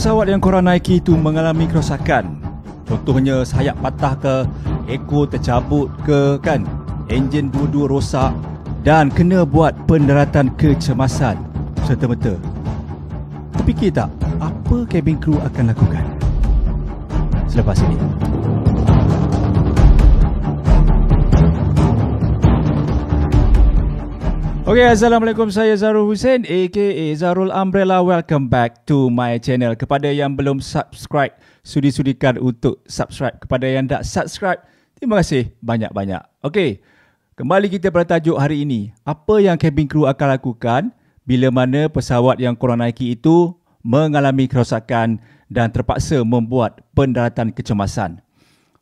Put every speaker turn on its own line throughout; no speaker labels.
pesawat yang korang naiki itu mengalami kerosakan. Contohnya sayap patah ke, ekor tercabut ke kan, enjin dua-dua rosak dan kena buat pendaratan kecemasan serta-merta. Terfikir tak apa cabin crew akan lakukan selepas ini? Okay, Assalamualaikum, saya Zarul Hussein aka Zarul Umbrella. Welcome back to my channel. Kepada yang belum subscribe, sudi-sudikan untuk subscribe. Kepada yang tak subscribe, terima kasih banyak-banyak. Okay, kembali kita pada tajuk hari ini. Apa yang cabin crew akan lakukan bila mana pesawat yang korang naiki itu mengalami kerosakan dan terpaksa membuat pendaratan kecemasan.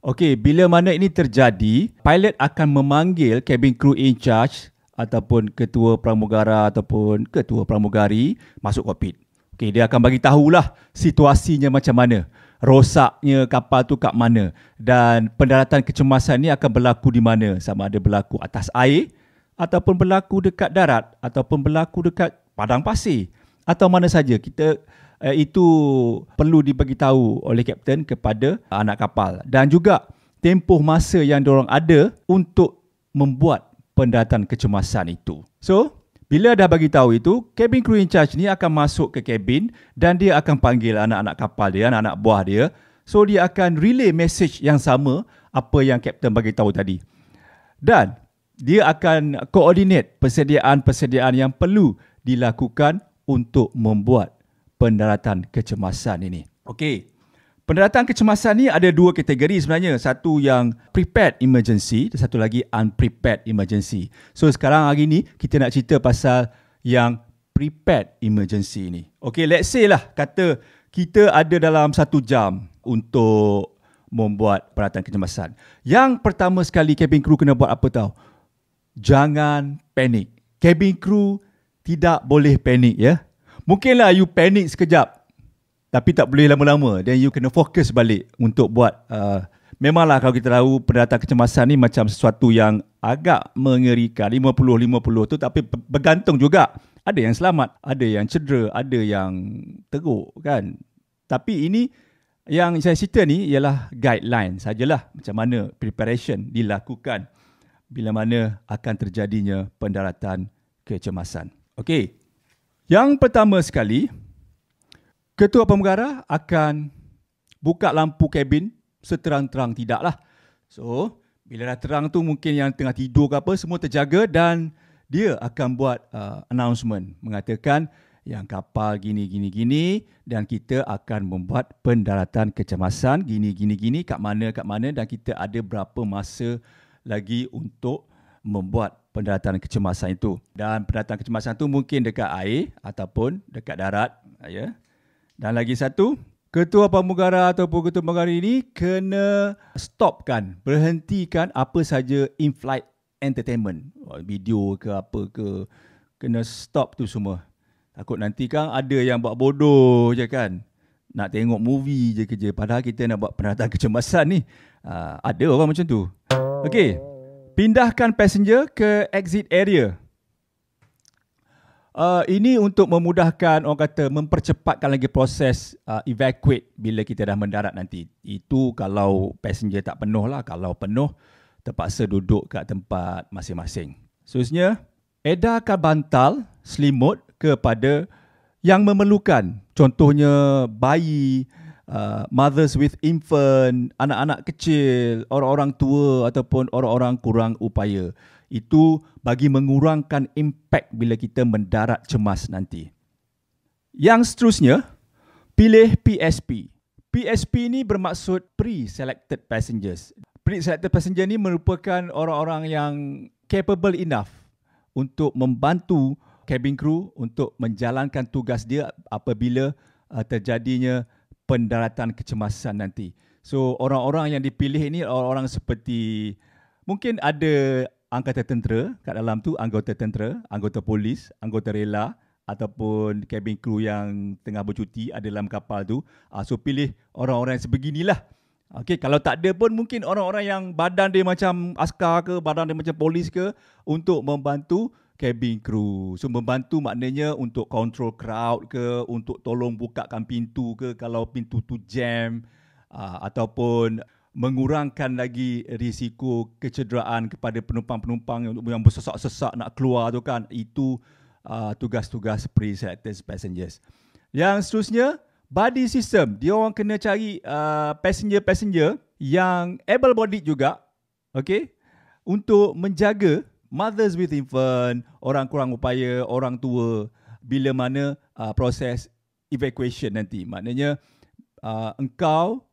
Okey, bila mana ini terjadi, pilot akan memanggil cabin crew in charge ataupun ketua pramugara ataupun ketua pramugari masuk kokpit. Okey, dia akan bagi tahulah situasinya macam mana, rosaknya kapal tu kat mana dan pendaratan kecemasan ni akan berlaku di mana, sama ada berlaku atas air ataupun berlaku dekat darat ataupun berlaku dekat padang pasir atau mana saja. Kita itu perlu dibagi tahu oleh kapten kepada anak kapal dan juga tempoh masa yang diorang ada untuk membuat pendaratan kecemasan itu. So, bila dah bagi tahu itu, cabin crew in charge ni akan masuk ke cabin dan dia akan panggil anak-anak kapal dia, anak-anak buah dia. So, dia akan relay message yang sama apa yang kapten bagi tahu tadi. Dan dia akan coordinate persediaan-persediaan yang perlu dilakukan untuk membuat pendaratan kecemasan ini. Okey. Pendaratan kecemasan ni ada dua kategori sebenarnya. Satu yang prepared emergency dan satu lagi unprepared emergency. So sekarang hari ni kita nak cerita pasal yang prepared emergency ni. Okay, let's say lah kata kita ada dalam 1 jam untuk membuat pendaratan kecemasan. Yang pertama sekali cabin crew kena buat apa tahu? Jangan panik. Cabin crew tidak boleh panik ya. Mungkinlah you panik sekejap, tapi tak boleh lama-lama. Dan you kena fokus balik untuk buat. Memanglah kalau kita tahu pendaratan kecemasan ni macam sesuatu yang agak mengerikan. 50-50 tu, tapi bergantung juga. Ada yang selamat, ada yang cedera, ada yang teruk kan. Tapi ini yang saya cerita ni ialah guideline sajalah. Macam mana preparation dilakukan bila mana akan terjadinya pendaratan kecemasan. Okey. Yang pertama sekali, ketua pramugara akan buka lampu kabin seterang-terang tidaklah. So, bila dah terang tu mungkin yang tengah tidur ke apa semua terjaga dan dia akan buat announcement mengatakan yang kapal gini dan kita akan membuat pendaratan kecemasan gini kat mana dan kita ada berapa masa lagi untuk membuat pendaratan kecemasan itu. Dan pendaratan kecemasan itu mungkin dekat air ataupun dekat darat ya. Dan lagi satu, ketua pramugara ataupun ketua pramugari ini kena stopkan, berhentikan apa saja in-flight entertainment. Video ke apa ke, kena stop tu semua. Takut nanti kan ada yang buat bodoh je kan. Nak tengok movie je kerja. Padahal kita nak buat pendaratan kecemasan ni. Ada orang macam tu. Okey. Pindahkan passenger ke exit area. Ini untuk memudahkan, orang kata mempercepatkan lagi proses evacuate bila kita dah mendarat nanti. Itu kalau passenger tak penuh lah. Kalau penuh, terpaksa duduk kat tempat masing-masing. Seterusnya, edarkan bantal selimut kepada yang memerlukan. Contohnya bayi, mothers with infant, anak-anak kecil, orang-orang tua ataupun orang-orang kurang upaya. Itu bagi mengurangkan impak bila kita mendarat cemas nanti. Yang seterusnya, pilih PSP. PSP ni bermaksud pre-selected passengers. Pre-selected passenger ni merupakan orang-orang yang capable enough untuk membantu cabin crew untuk menjalankan tugas dia apabila terjadinya pendaratan kecemasan nanti. So orang-orang yang dipilih ini orang-orang seperti mungkin ada angkatan tentera kat dalam tu, anggota tentera, anggota polis, anggota rela ataupun cabin crew yang tengah bercuti ada dalam kapal tu. So pilih orang-orang yang sebeginilah. Okey, kalau tak ada pun mungkin orang-orang yang badan dia macam askar ke, badan dia macam polis ke untuk membantu cabin crew. So membantu maknanya untuk control crowd ke, untuk tolong bukakan pintu ke kalau pintu tu jam, ataupun mengurangkan lagi risiko kecederaan kepada penumpang-penumpang yang bersesak-sesak nak keluar tu kan. Itu tugas-tugas pre-selected passengers. Yang seterusnya, buddy system. Dia orang kena cari passenger-passenger yang able-bodied juga, okay, untuk menjaga mothers with infant, orang kurang upaya, orang tua bila mana proses evacuation nanti. Maknanya engkau,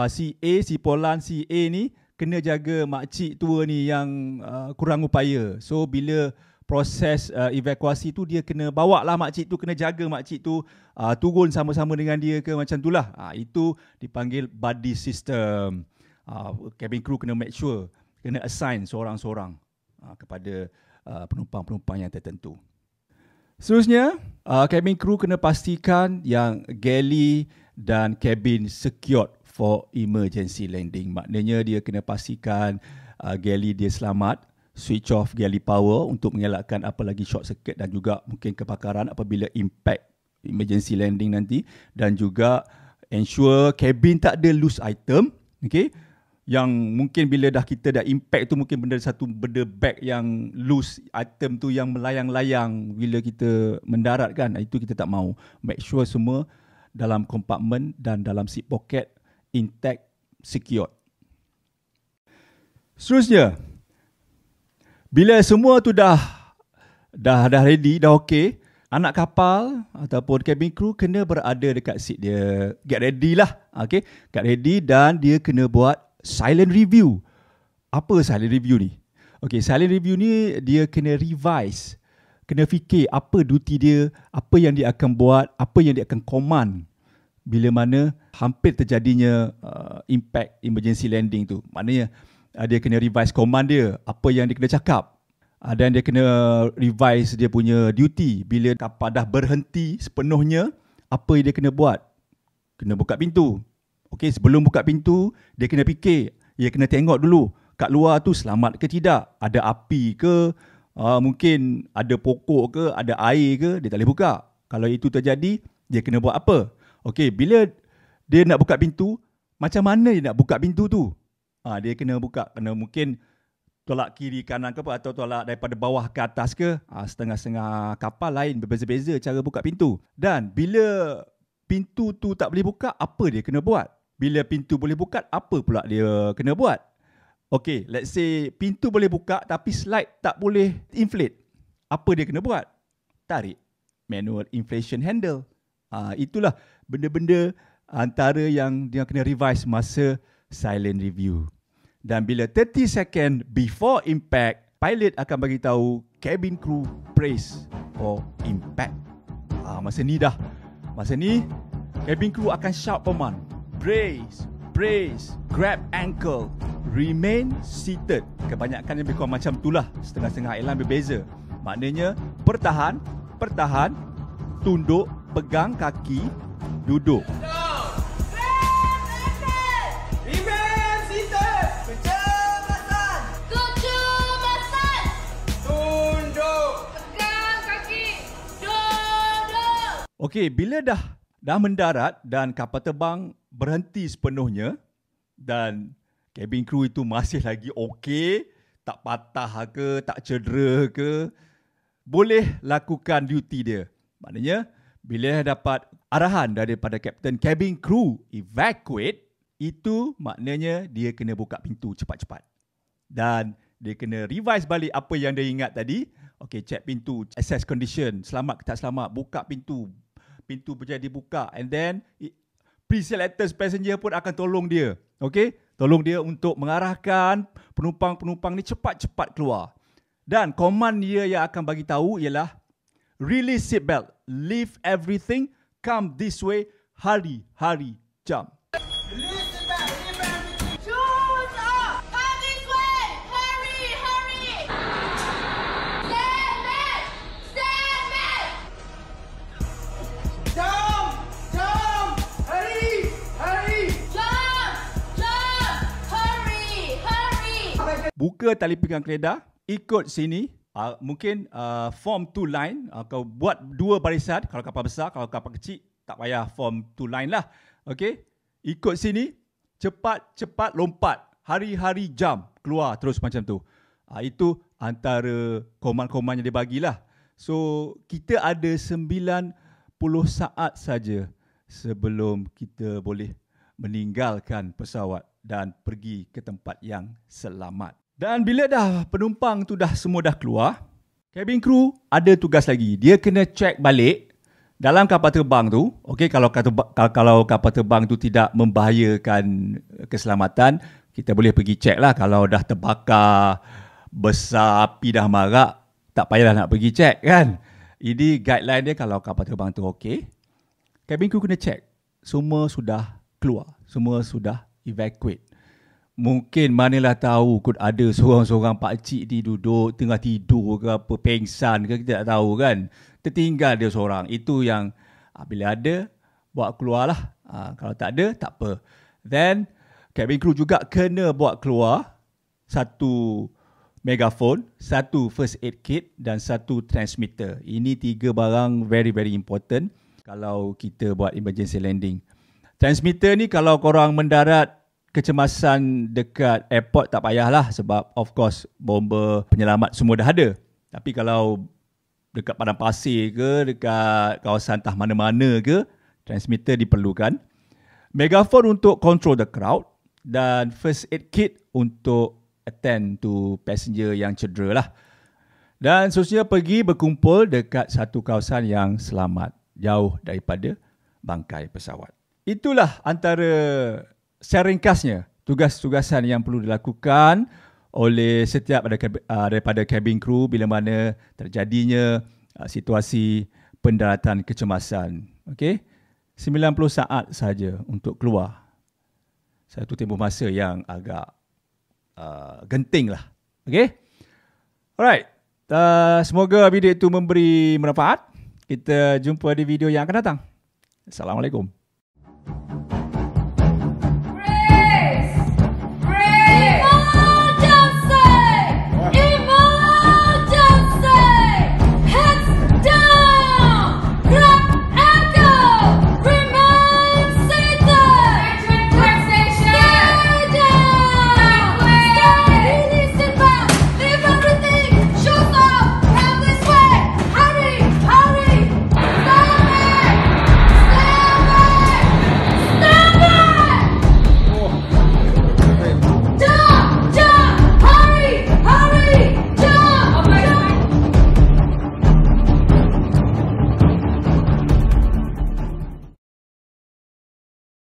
si A, si Polan, si A ni kena jaga makcik tua ni yang kurang upaya. So bila proses evakuasi tu dia kena bawa lah makcik tu, kena jaga makcik tu, turun sama-sama dengan dia ke, macam tu lah. Itu dipanggil buddy system. Cabin crew kena make sure, kena assign seorang-seorang kepada penumpang-penumpang yang tertentu. Seterusnya, cabin crew kena pastikan yang galley dan cabin secured for emergency landing. Maknanya dia kena pastikan galley dia selamat, switch off galley power untuk mengelakkan apa lagi short circuit dan juga mungkin kebakaran apabila impact emergency landing nanti, dan juga ensure cabin tak ada loose item, okay? Yang mungkin bila kita dah impact tu mungkin satu benda bag yang loose item tu yang melayang-layang bila kita mendarat kan. Itu kita tak mahu. Make sure semua dalam kompartmen dan dalam seat pocket intact, secured. Seterusnya, bila semua tu dah ready, dah okey, anak kapal ataupun cabin crew kena berada dekat seat dia. Get ready lah, okay? Get ready dan dia kena buat silent review. Apa silent review ni? Okay, silent review ni dia kena revise. Kena fikir apa duty dia, apa yang dia akan buat, apa yang dia akan command bila mana hampir terjadinya impact emergency landing tu. Maknanya dia kena revise command dia, apa yang dia kena cakap. Dan dia kena revise dia punya duty. Bila kapal dah berhenti sepenuhnya, apa yang dia kena buat? Kena buka pintu. Okey, sebelum buka pintu, dia kena fikir. Dia kena tengok dulu kat luar tu selamat ke tidak. Ada api ke, mungkin ada pokok ke, ada air ke, dia tak boleh buka. Kalau itu terjadi, dia kena buat apa? Okey, bila dia nak buka pintu, macam mana dia nak buka pintu tu? Dia kena buka, kena mungkin tolak kiri kanan ke apa, atau tolak daripada bawah ke atas ke. Setengah-setengah kapal lain berbeza-beza cara buka pintu. Dan bila pintu tu tak boleh buka, apa dia kena buat? Bila pintu boleh buka, apa pula dia kena buat? Okay, let's say pintu boleh buka tapi slide tak boleh inflate. Apa dia kena buat? Tarik manual inflation handle. Itulah benda-benda antara yang dia kena revise masa silent review. Dan bila 30 second before impact, pilot akan bagi tahu cabin crew brace for impact. Masa ni cabin crew akan shout command. Brace, brace, grab ankle, remain seated. Kebanyakan yang lebih kurang macam itulah. Setengah-setengah airline berbeza. Maknanya pertahan, tunduk, pegang kaki, duduk. Okey, bila dah mendarat dan kapal terbang berhenti sepenuhnya dan cabin crew itu masih lagi okey, tak patah ke, tak cedera ke, boleh lakukan duty dia. Maknanya, bila dapat arahan daripada kapten cabin crew evacuate, itu maknanya dia kena buka pintu cepat-cepat. Dan dia kena revise balik apa yang dia ingat tadi. Okey, check pintu, assess condition, selamat ke tak selamat, buka pintu. Pintu berjadi buka, and then pre-selected passenger pun akan tolong dia. Okey, tolong dia untuk mengarahkan penumpang-penumpang ni cepat-cepat keluar. Dan command dia yang akan bagi tahu ialah release seatbelt, leave everything, come this way, hurry, jump.
Release seatbelt, leave everything. Shoes up, come this way, hurry. Stand back. Jump, hurry. Jump, hurry.
Buka tali pegang keledar, ikut sini, Mungkin form 2 line, kau buat 2 barisan. Kalau kapal besar, kalau kapal kecil, tak payah form 2 line lah. Okay, ikut sini, cepat lompat, hari-hari jam, keluar terus macam tu. Itu antara koman-koman yang dia bagilah. So, kita ada 90 saat saja sebelum kita boleh meninggalkan pesawat dan pergi ke tempat yang selamat. Dan bila dah penumpang tu semua dah keluar, cabin crew ada tugas lagi. Dia kena check balik dalam kapal terbang tu. Okay, kalau kapal terbang tu tidak membahayakan keselamatan, kita boleh pergi check lah. Kalau dah terbakar, besar api dah marak, tak payahlah nak pergi check kan. Ini guideline dia kalau kapal terbang tu okey. Cabin crew kena check. Semua sudah keluar. Semua sudah evacuate. Mungkin manalah tahu kot ada seorang-seorang pakcik ni duduk tengah tidur ke apa, pengsan ke, kita tak tahu kan. Tertinggal dia seorang. Itu yang bila ada, bawa keluar lah. Kalau tak ada, tak apa. Then, cabin crew juga kena bawa keluar satu megafon, satu first aid kit dan satu transmitter. Ini 3 barang very important kalau kita buat emergency landing. Transmitter ni kalau korang mendarat kecemasan dekat airport tak payahlah sebab of course bomba penyelamat semua dah ada. Tapi kalau dekat padang pasir ke, dekat kawasan entah mana-mana ke, transmitter diperlukan. Megafon untuk control the crowd dan first aid kit untuk attend to passenger yang cedera lah. Dan seterusnya pergi berkumpul dekat satu kawasan yang selamat, jauh daripada bangkai pesawat. Itulah antara secara ringkasnya tugas-tugasan yang perlu dilakukan oleh setiap daripada cabin crew bila mana terjadinya situasi pendaratan kecemasan. Okey, 90 saat saja untuk keluar. Satu tempoh masa yang agak genting lah. Okay? Alright. Semoga video itu memberi manfaat. Kita jumpa di video yang akan datang. Assalamualaikum.